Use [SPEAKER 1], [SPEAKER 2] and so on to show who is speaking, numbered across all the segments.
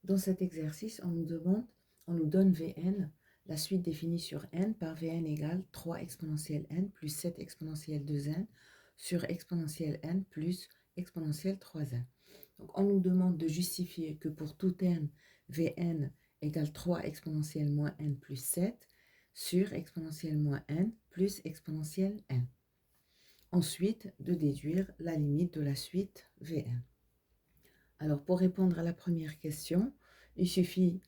[SPEAKER 1] Dans cet exercice, on nous donne Vn, la suite définie sur n par Vn égale 3 exponentielle n plus 7 exponentielle 2n sur exponentielle n plus exponentielle 3n. Donc, on nous demande de justifier que pour tout n, Vn égale 3 exponentielle moins n plus 7 sur exponentielle moins n plus exponentielle n. Ensuite, de déduire la limite de la suite Vn. Alors, pour répondre à la première question, il suffit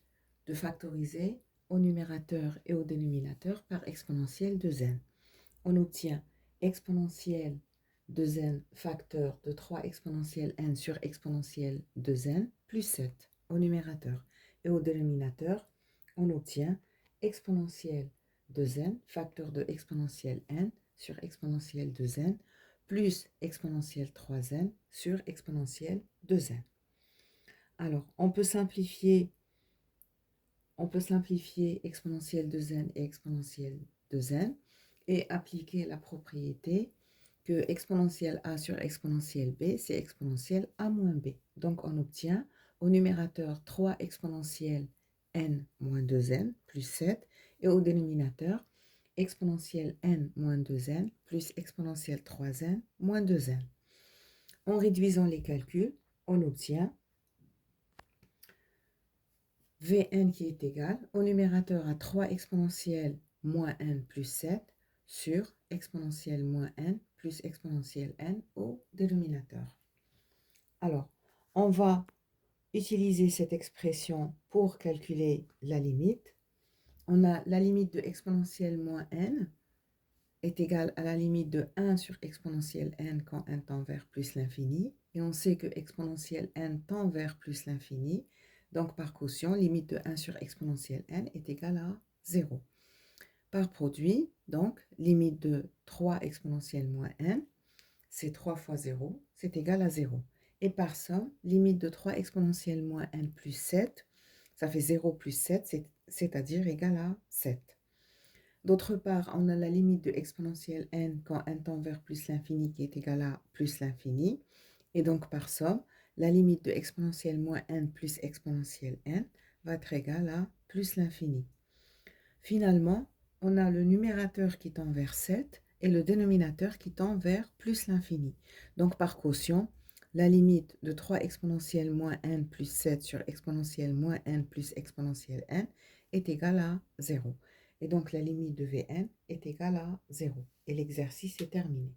[SPEAKER 1] de factoriser au numérateur et au dénominateur par exponentielle de n. On obtient exponentielle de n facteur de 3 exponentielle n sur exponentielle de n plus 7 au numérateur. Et au dénominateur, on obtient exponentielle de n facteur de exponentielle n sur exponentielle de n plus exponentielle 3n sur exponentielle de n. Alors, on peut simplifier exponentielle de n et exponentielle de n et appliquer la propriété que exponentielle a sur exponentielle b, c'est exponentielle a moins b. Donc, on obtient au numérateur 3 exponentielle n moins 2n plus 7 et au dénominateur exponentielle n moins 2n plus exponentielle 3n moins 2n. En réduisant les calculs, on obtient Vn qui est égal au numérateur à 3 exponentielle moins n plus 7 sur exponentielle moins n plus exponentielle n au dénominateur. Alors, on va utiliser cette expression pour calculer la limite. On a la limite de exponentielle moins n est égale à la limite de 1 sur exponentielle n quand n tend vers plus l'infini. Et on sait que exponentielle n tend vers plus l'infini. Donc, par quotient, limite de 1 sur exponentielle n est égale à 0. Par produit, donc, limite de 3 exponentielle moins n, c'est 3 fois 0, c'est égal à 0. Et par somme, limite de 3 exponentielle moins n plus 7, ça fait 0 plus 7, c'est-à-dire égal à 7. D'autre part, on a la limite de exponentielle n quand n tend vers plus l'infini qui est égal à plus l'infini. Et donc, par somme, la limite de exponentielle moins n plus exponentielle n va être égale à plus l'infini. Finalement, on a le numérateur qui tend vers 7 et le dénominateur qui tend vers plus l'infini. Donc, par quotient, la limite de 3 exponentielle moins n plus 7 sur exponentielle moins n plus exponentielle n est égale à 0. Et donc, la limite de Vn est égale à 0. Et l'exercice est terminé.